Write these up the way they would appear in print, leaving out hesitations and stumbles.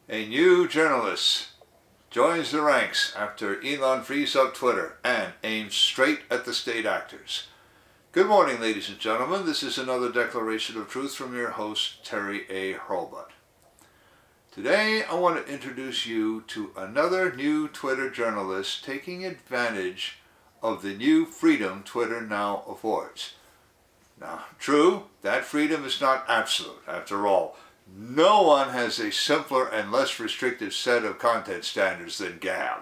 A new journalist joins the ranks after Elon frees up Twitter and aims straight at the state actors. Good morning, ladies and gentlemen. This is another declaration of truth from your host, Terry A. Hurlbut. Today, I want to introduce you to another new Twitter journalist taking advantage of the new freedom Twitter now affords. Now, true, that freedom is not absolute. After all, no one has a simpler and less restrictive set of content standards than Gab,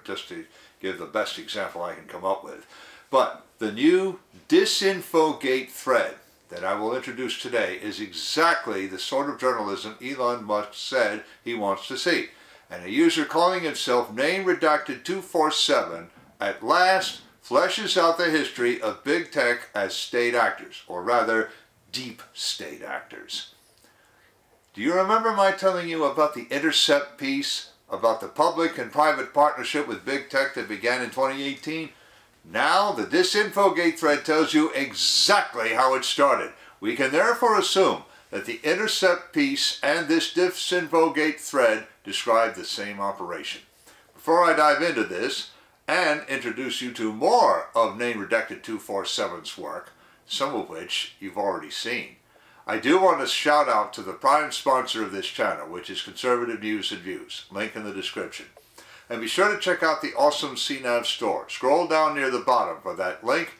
just to give the best example I can come up with. But the new DisInfoGate thread that I will introduce today is exactly the sort of journalism Elon Musk said he wants to see. And a user calling himself NameRedacted247 at last fleshes out the history of big tech as state actors, or rather, deep state actors. Do you remember my telling you about the Intercept piece about the public and private partnership with big tech that began in 2018? Now, the DisInfoGate thread tells you exactly how it started. We can therefore assume that the Intercept piece and this DisInfoGate thread describe the same operation. Before I dive into this and introduce you to more of NameRedacted247's work, some of which you've already seen, I do want to shout out to the prime sponsor of this channel, which is Conservative News and Views. Link in the description. And be sure to check out the awesome CNAV Store. Scroll down near the bottom for that link.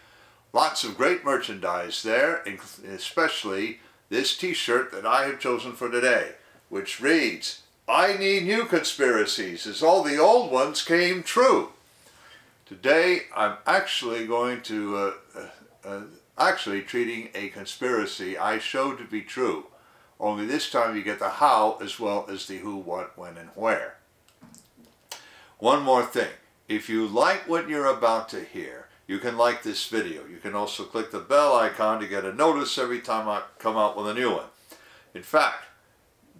Lots of great merchandise there, especially this t-shirt that I have chosen for today, which reads, "I need new conspiracies as all the old ones came true." Today, I'm actually going to treating a conspiracy I showed to be true. Only this time you get the how as well as the who, what, when, and where. One more thing. If you like what you're about to hear, you can like this video. You can also click the bell icon to get a notice every time I come out with a new one. In fact,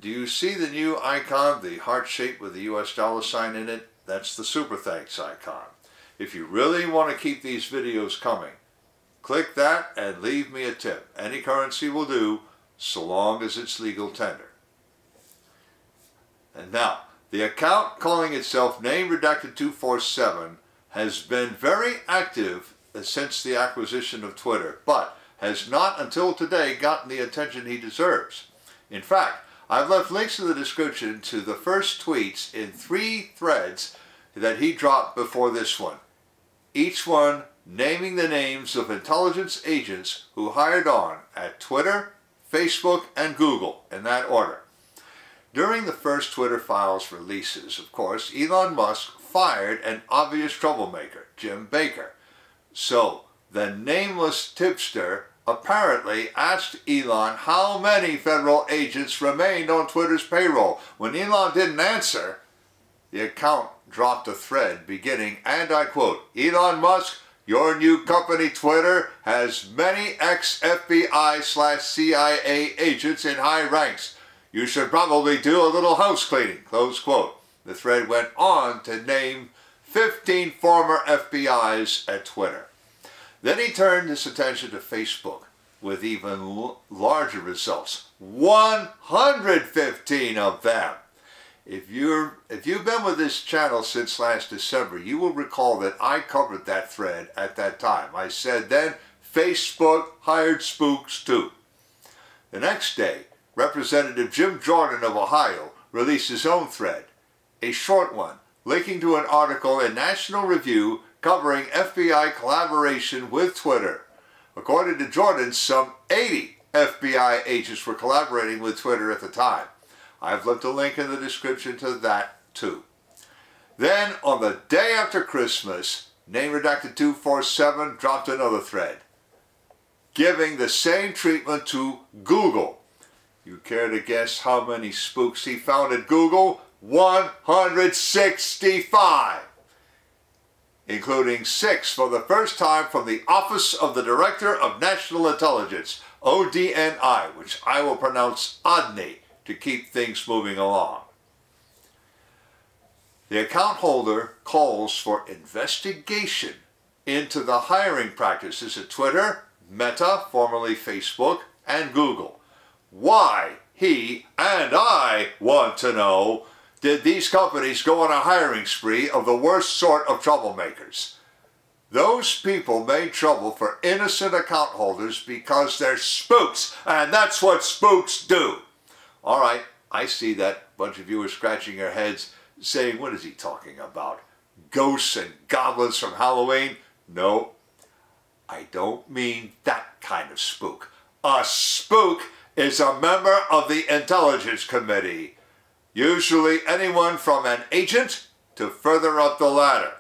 do you see the new icon, the heart shape with the US dollar sign in it? That's the super thanks icon. If you really want to keep these videos coming, click that and leave me a tip. Any currency will do, so long as it's legal tender. And now, the account calling itself NameRedacted247 has been very active since the acquisition of Twitter, but has not until today gotten the attention he deserves. In fact, I've left links in the description to the first tweets in 3 threads that he dropped before this one. Each one naming the names of intelligence agents who hired on at Twitter, Facebook, and Google, in that order. During the first Twitter Files releases, of course, Elon Musk fired an obvious troublemaker, Jim Baker. So, the nameless tipster apparently asked Elon how many federal agents remained on Twitter's payroll. When Elon didn't answer, the account dropped a thread beginning, and I quote, "Elon Musk, your new company Twitter has many ex-FBI/CIA agents in high ranks. You should probably do a little house cleaning," close quote. The thread went on to name 15 former FBIs at Twitter. Then he turned his attention to Facebook with even larger results. 115 of them. If you've been with this channel since last December, you will recall that I covered that thread at that time. I said then, Facebook hired spooks too. The next day, Representative Jim Jordan of Ohio released his own thread, a short one, linking to an article in National Review covering FBI collaboration with Twitter. According to Jordan, some 80 FBI agents were collaborating with Twitter at the time. I've left a link in the description to that too. Then, on the day after Christmas, NameRedacted247 dropped another thread, giving the same treatment to Google. You care to guess how many spooks he found at Google? 165! Including 6 for the first time from the Office of the Director of National Intelligence, ODNI, which I will pronounce ODNI, to keep things moving along. The account holder calls for investigation into the hiring practices at Twitter, Meta, formerly Facebook, and Google. Why he and I want to know, did these companies go on a hiring spree of the worst sort of troublemakers? Those people made trouble for innocent account holders because they're spooks, and that's what spooks do. All right, I see that bunch of you are scratching your heads saying, what is he talking about? Ghosts and goblins from Halloween? No, I don't mean that kind of spook. A spook is a member of the Intelligence Committee, usually anyone from an agent to further up the ladder.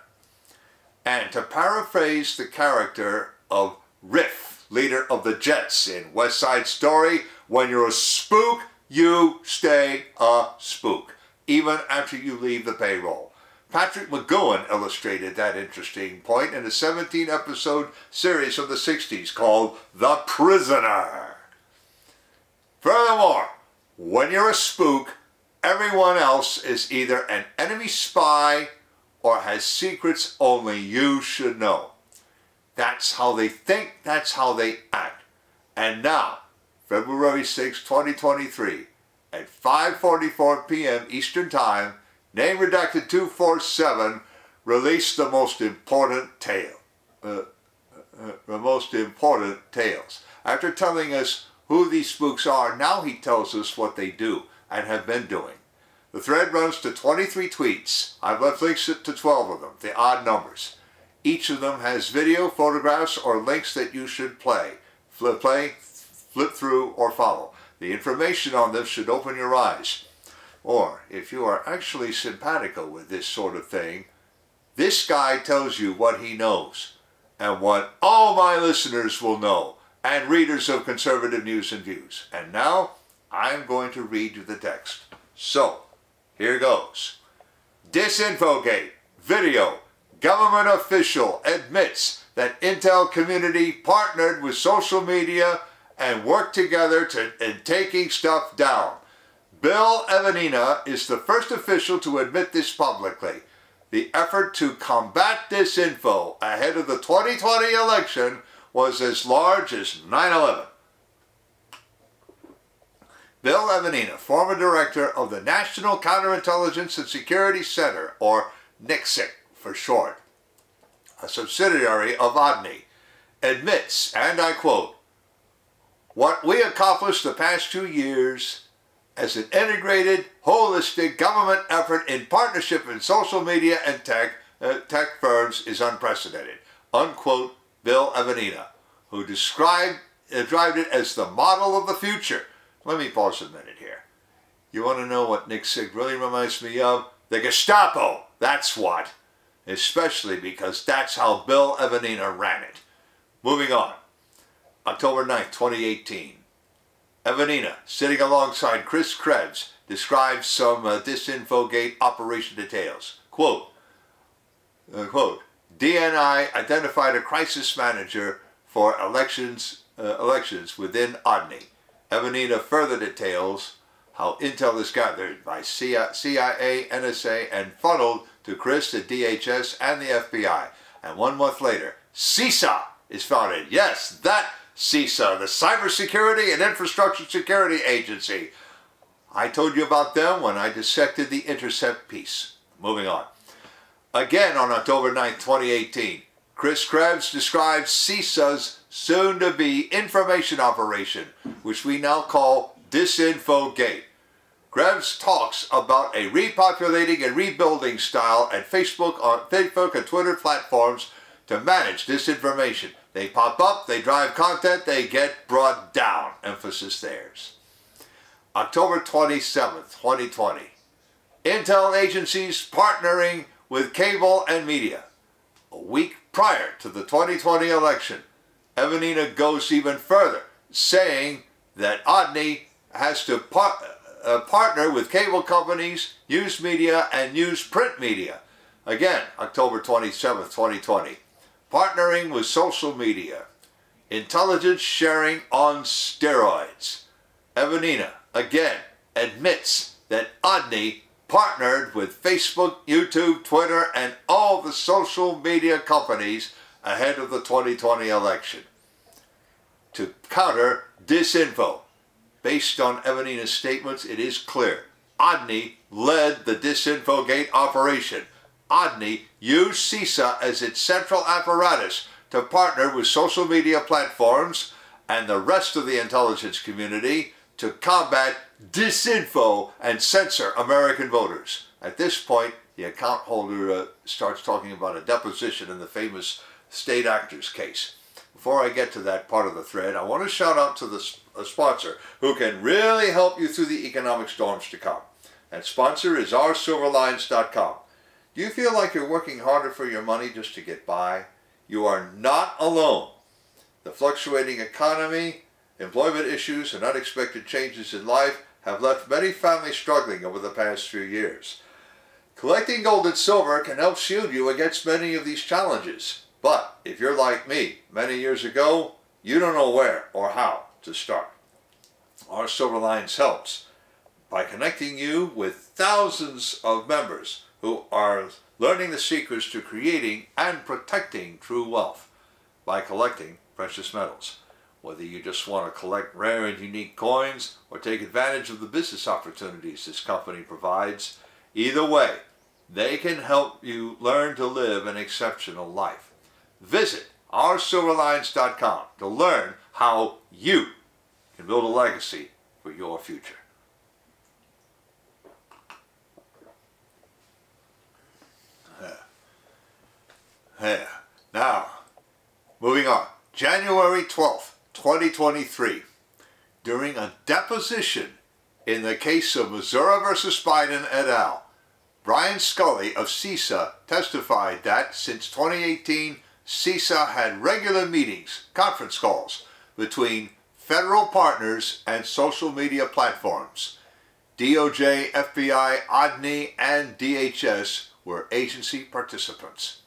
And to paraphrase the character of Riff, leader of the Jets in West Side Story, when you're a spook, you stay a spook, even after you leave the payroll. Patrick McGowan illustrated that interesting point in a 17-episode series from the 60s called The Prisoner. Furthermore, when you're a spook, everyone else is either an enemy spy or has secrets only you should know. That's how they think, that's how they act. And now, February 6, 2023, at 5:44 p.m. Eastern Time, Name Redacted 247 released the most important tale. The most important tales. After telling us who these spooks are, now he tells us what they do and have been doing. The thread runs to 23 tweets. I've left links to 12 of them, the odd numbers. Each of them has video, photographs, or links that you should flip through, or follow. The information on them should open your eyes. Or, if you are actually simpatico with this sort of thing, this guy tells you what he knows, and what all my listeners will know, and readers of conservative news and views. And now, I'm going to read you the text. So, here goes. DisInfoGate video. Government official admits that Intel community partnered with social media and worked together in taking stuff down. Bill Evanina is the first official to admit this publicly. The effort to combat disinfo ahead of the 2020 election was as large as 9/11. Bill Evanina, former director of the National Counterintelligence and Security Center, or NCSC for short, a subsidiary of ODNI, admits, and I quote, "What we accomplished the past 2 years as an integrated, holistic government effort in partnership in social media and tech firms is unprecedented," unquote. Bill Evanina, who described it as the model of the future. Let me pause a minute here. You want to know what NCSC really reminds me of? The Gestapo, that's what. Especially because that's how Bill Evanina ran it. Moving on. October 9th, 2018. Evanina, sitting alongside Chris Krebs, describes some DisInfoGate operation details. Quote, DNI identified a crisis manager for elections within ODNI. Evanina further details how intel is gathered by CIA, NSA, and funneled to Chris, the DHS, and the FBI. And 1 month later, CISA is founded. Yes, that CISA, the Cybersecurity and Infrastructure Security Agency. I told you about them when I dissected the Intercept piece. Moving on. Again on October 9th, 2018, Chris Krebs describes CISA's soon-to-be information operation, which we now call DisInfoGate. Krebs talks about a repopulating and rebuilding style at Facebook and Twitter platforms to manage disinformation. They pop up, they drive content, they get brought down. Emphasis theirs. October 27th, 2020. Intel agencies partnering with cable and media. A week prior to the 2020 election, Evanina goes even further, saying that ODNI has to partner with cable companies, news media, and newsprint media. Again, October 27th, 2020. Partnering with social media. Intelligence sharing on steroids. Evanina, again, admits that ODNI partnered with Facebook, YouTube, Twitter, and all the social media companies ahead of the 2020 election to counter disinfo. based on Evanina's statements, it is clear. Odney led the DisInfoGate operation. Odney used CISA as its central apparatus to partner with social media platforms and the rest of the intelligence community to combat disinfo and censor American voters. At this point, the account holder starts talking about a deposition in the famous state actors case. Before I get to that part of the thread, I want to shout out to the sponsor who can really help you through the economic storms to come. That sponsor is oursilverlines.com. Do you feel like you're working harder for your money just to get by? You are not alone. The fluctuating economy, employment issues, and unexpected changes in life have left many families struggling over the past few years. Collecting gold and silver can help shield you against many of these challenges. But if you're like me many years ago, you don't know where or how to start. Our Silver Lines helps by connecting you with thousands of members who are learning the secrets to creating and protecting true wealth by collecting precious metals. Whether you just want to collect rare and unique coins or take advantage of the business opportunities this company provides, either way, they can help you learn to live an exceptional life. Visit oursilverlines.com to learn how you can build a legacy for your future. Now, moving on. January 12th, 2023, during a deposition in the case of Missouri versus Biden et al., Brian Scully of CISA testified that since 2018, CISA had regular meetings, conference calls, between federal partners and social media platforms. DOJ, FBI, Odney, and DHS were agency participants.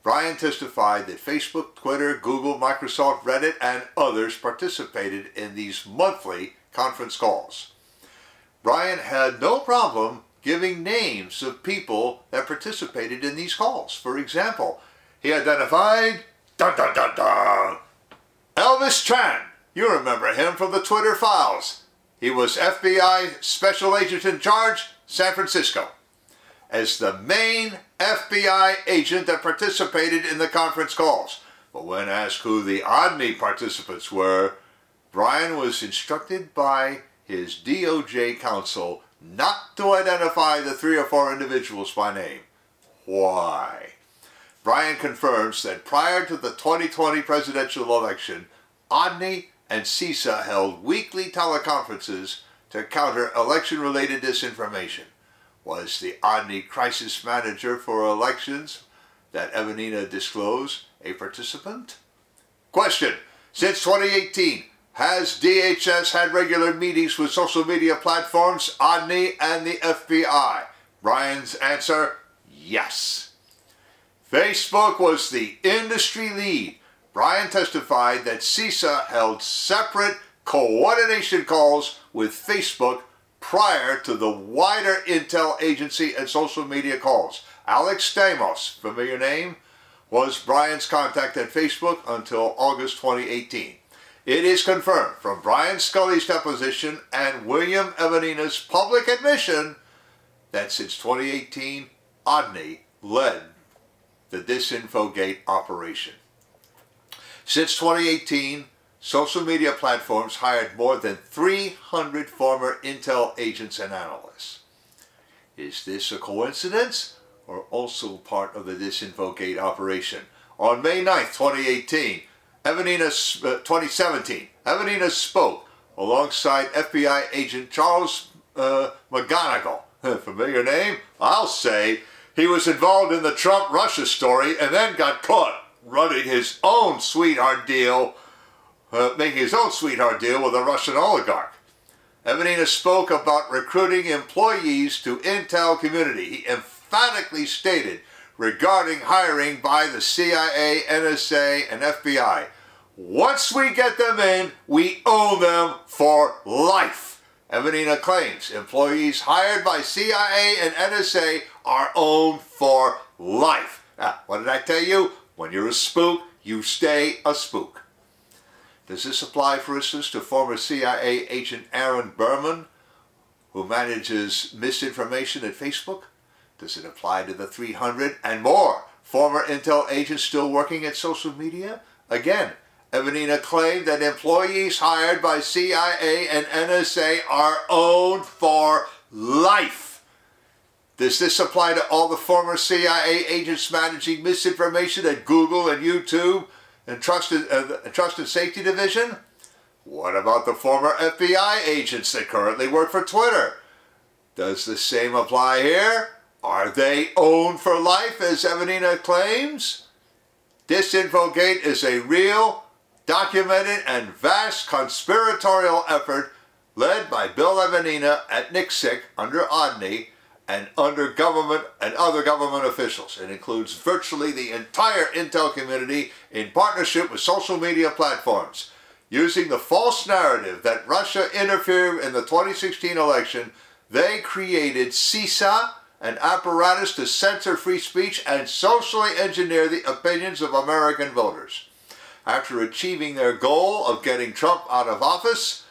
Brian testified that Facebook, Twitter, Google, Microsoft, Reddit, and others participated in these monthly conference calls. Brian had no problem giving names of people that participated in these calls. For example, he identified Elvis Tran. You remember him from the Twitter files. He was FBI Special Agent in Charge, San Francisco, as the main FBI agent that participated in the conference calls. But when asked who the Odney participants were, Brian was instructed by his DOJ counsel not to identify the 3 or 4 individuals by name. Why? Brian confirms that prior to the 2020 presidential election, Odney and CISA held weekly teleconferences to counter election-related disinformation. Was the Odney crisis manager for elections that Evanina disclosed a participant? Question: since 2018, has DHS had regular meetings with social media platforms, Odney, and the FBI? Brian's answer: yes. Facebook was the industry lead. Brian testified that CISA held separate coordination calls with Facebook prior to the wider intel agency and social media calls. Alex Stamos, familiar name, was Brian's contact at Facebook until August 2018. It is confirmed from Brian Scully's deposition and William Evanina's public admission that since 2018, Odney led the DisInfoGate operation. Since 2018, social media platforms hired more than 300 former intel agents and analysts. Is this a coincidence or also part of the DisInfoGate operation? On May 9th, 2017, Evanina spoke alongside FBI agent Charles McGonigal. Familiar name? I'll say he was involved in the Trump-Russia story and then got caught running his own sweetheart deal, making his own sweetheart deal with a Russian oligarch. Evanina spoke about recruiting employees to intel community. He emphatically stated regarding hiring by the CIA, NSA, and FBI, once we get them in, we own them for life. Evanina claims employees hired by CIA and NSA are owned for life. What did I tell you? When you're a spook, you stay a spook. Does this apply, for instance, to former CIA agent Aaron Berman, who manages misinformation at Facebook? Does it apply to the 300 and more former intel agents still working at social media? Again, Evanina claimed that employees hired by CIA and NSA are owned for life. Does this apply to all the former CIA agents managing misinformation at Google and YouTube and Trust and Safety Division? What about the former FBI agents that currently work for Twitter? Does the same apply here? Are they owned for life, as Evanina claims? DisInfoGate is a real, documented, and vast conspiratorial effort led by Bill Evanina at NICSIC under Odney and under government and other government officials. It includes virtually the entire intel community in partnership with social media platforms, using the false narrative that Russia interfered in the 2016 election. They created CISA, an apparatus to censor free speech and socially engineer the opinions of American voters. After achieving their goal of getting Trump out of office,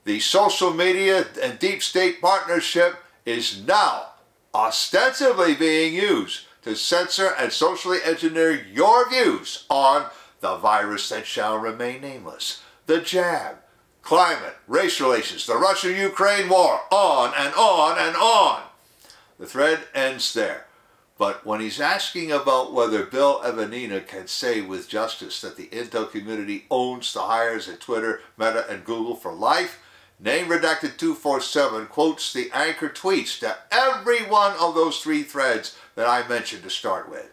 the social media and deep state partnership is now ostensibly being used to censor and socially engineer your views on the virus that shall remain nameless, the jab, climate, race relations, the Russia-Ukraine war, on and on and on. The thread ends there. But when he's asking about whether Bill Evanina can say with justice that the intel community owns the hires at Twitter, Meta, and Google for life, Name Redacted 247 quotes the anchor tweets to every one of those three threads that I mentioned to start with.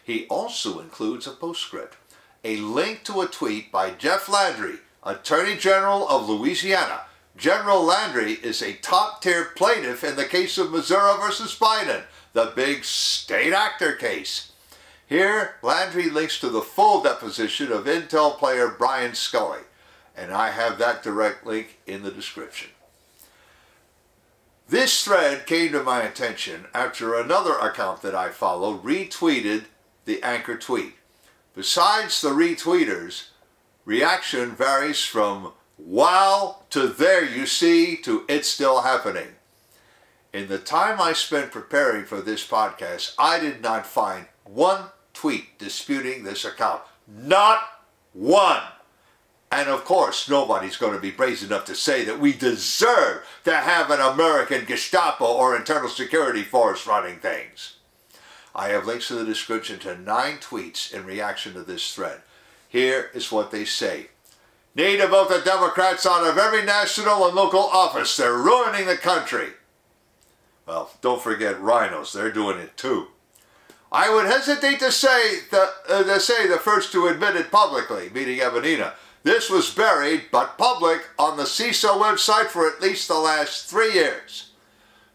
He also includes a postscript, a link to a tweet by Jeff Landry, Attorney General of Louisiana. General Landry is a top-tier plaintiff in the case of Missouri versus Biden, the big state actor case. Here, Landry links to the full deposition of Intel player Brian Scully, and I have that direct link in the description. This thread came to my attention after another account that I follow retweeted the anchor tweet. Besides the retweeters, reaction varies from wow to there you see to it's still happening. In the time I spent preparing for this podcast, I did not find one tweet disputing this account. Not one. And of course, nobody's going to be brazen enough to say that we deserve to have an American Gestapo or internal security force running things. I have links in the description to 9 tweets in reaction to this thread. Here is what they say. Need to vote the Democrats out of every national and local office. They're ruining the country. Well, don't forget rhinos. They're doing it too. I would hesitate to say the first to admit it publicly, meaning Evanina. This was buried, but public, on the CISA website for at least the last 3 years.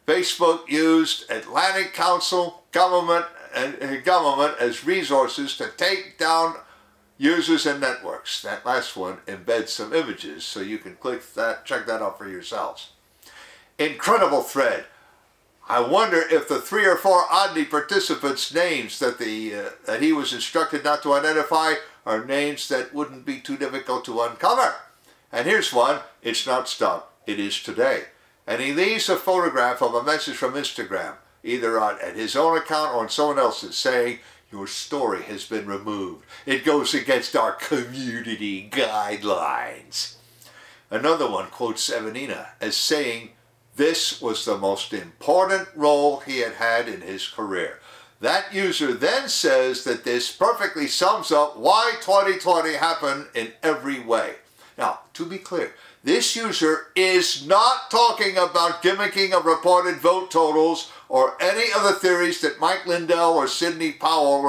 Facebook used Atlantic Council, government as resources to take down users and networks. That last one embeds some images, so you can click that, check that out for yourselves. Incredible thread. I wonder if the 3 or 4 Odney participants' names that he was instructed not to identify are names that wouldn't be too difficult to uncover. And here's one. It's not stopped. It is today. And he leaves a photograph of a message from Instagram, either at his own account or on someone else's, saying, "Your story has been removed. It goes against our community guidelines." Another one quotes Evanina as saying this was the most important role he had had in his career. That user then says that this perfectly sums up why 2020 happened in every way. Now, to be clear, this user is not talking about gimmicking of reported vote totals or any of the theories that Mike Lindell or Sidney Powell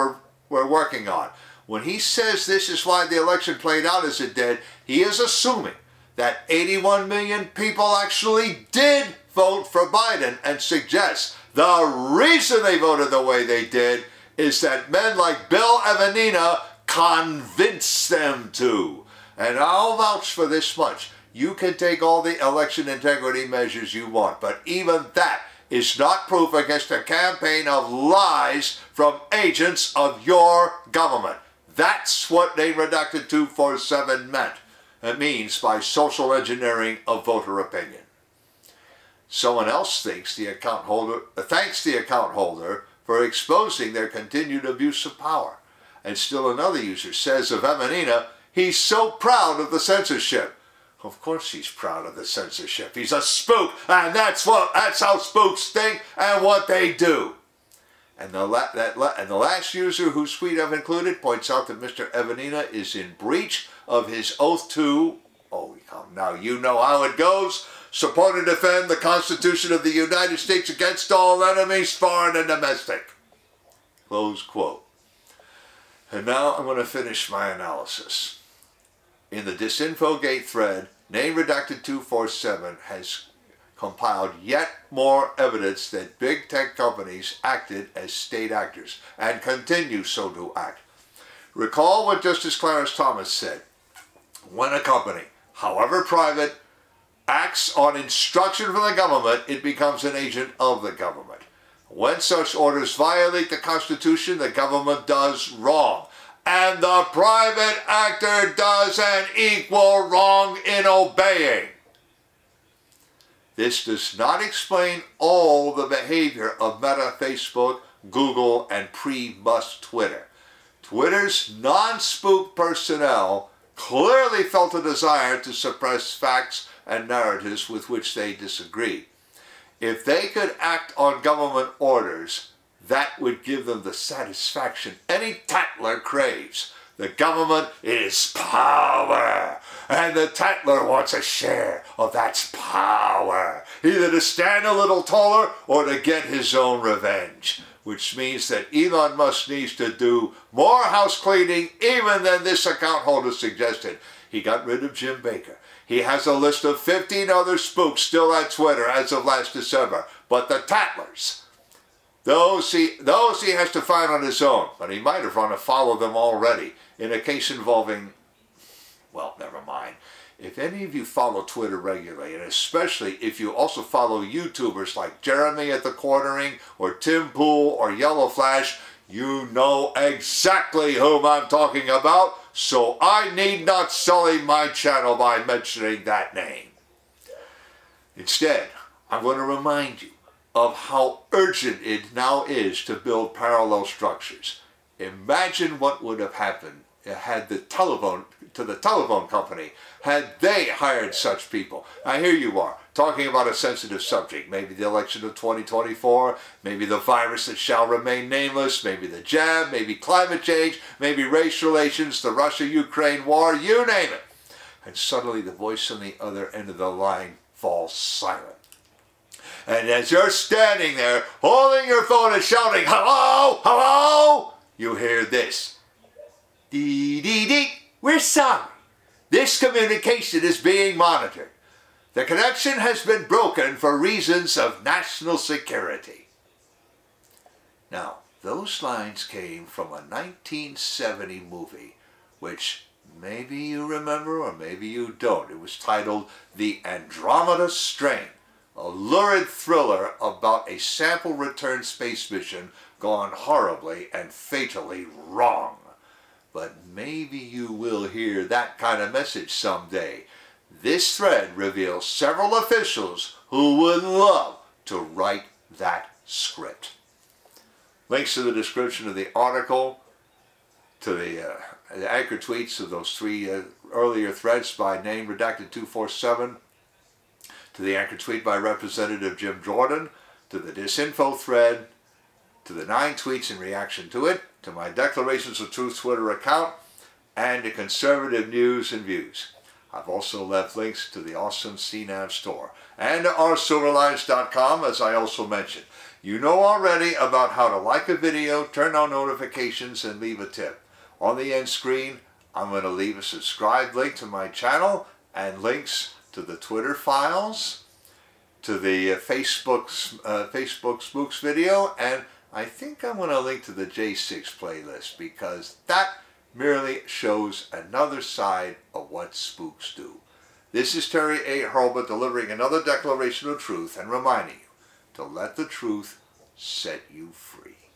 were working on. When he says this is why the election played out as it did, he is assuming that 81 million people actually did vote for Biden and suggests the reason they voted the way they did is that men like Bill Evanina convinced them to. And I'll vouch for this much. You can take all the election integrity measures you want, but even that is not proof against a campaign of lies from agents of your government. That's what Name Redacted 247 meant. means by social engineering of voter opinion. Someone else thanks the account holder for exposing their continued abuse of power. And still another user says of Evanina, he's so proud of the censorship. Of course he's proud of the censorship. He's a spook, and that's how spooks think and what they do. And the last user whose tweet I've included points out that Mr. Evanina is in breach of his oath to, now you know how it goes, support and defend the Constitution of the United States against all enemies, foreign and domestic. Close quote. And now I'm going to finish my analysis. In the DisInfoGate thread, name redacted 247 has compiled yet more evidence that big tech companies acted as state actors and continue so to act. Recall what Justice Clarence Thomas said. When a company, however private, acts on instruction from the government, it becomes an agent of the government. When such orders violate the Constitution, the government does wrong. And the private actor does an equal wrong in obeying. This does not explain all the behavior of Meta, Facebook, Google, and pre-Musk Twitter. Twitter's non-spook personnel clearly felt a desire to suppress facts and narratives with which they disagree. If they could act on government orders, that would give them the satisfaction any tattler craves. The government is power, and the tattler wants a share of that power, either to stand a little taller or to get his own revenge, which means that Elon Musk needs to do more house cleaning even than this account holder suggested. He got rid of Jim Baker. He has a list of 15 other spooks still at Twitter as of last December, but the tattlers, those he has to find on his own, but he might have run afoul them already in a case involving, well, never mind. If any of you follow Twitter regularly, and especially if you also follow YouTubers like Jeremy at the Cornering, or Tim Pool, or Yellow Flash, you know exactly whom I'm talking about, so I need not sully my channel by mentioning that name. Instead, I'm going to remind you of how urgent it now is to build parallel structures. Imagine what would have happened had the telephone company, had they hired such people. Now here you are, talking about a sensitive subject, maybe the election of 2024, maybe the virus that shall remain nameless, maybe the jab, maybe climate change, maybe race relations, the Russia-Ukraine war, you name it. And suddenly the voice on the other end of the line falls silent. And as you're standing there, holding your phone and shouting, "Hello, hello," you hear this. Dee dee dee, we're sorry. This communication is being monitored. The connection has been broken for reasons of national security. Now, those lines came from a 1970 movie, which maybe you remember or maybe you don't. It was titled The Andromeda Strain, a lurid thriller about a sample return space mission gone horribly and fatally wrong. But maybe you will hear that kind of message someday. This thread reveals several officials who would love to write that script. Links to the description of the article, to the anchor tweets of those three earlier threads by name redacted 247, to the anchor tweet by Representative Jim Jordan, to the disinfo thread, to the 9 tweets in reaction to it, to my Declarations of Truth Twitter account, and to conservative news and views. I've also left links to the awesome CNAV Store and to oursilverlines.com, as I also mentioned. You know already about how to like a video, turn on notifications, and leave a tip. On the end screen, I'm going to leave a subscribe link to my channel and links to the Twitter files, to the Facebook Spooks video, and I think I'm going to link to the J6 playlist, because that merely shows another side of what spooks do. This is Terry A. Hurlbut delivering another declaration of truth and reminding you to let the truth set you free.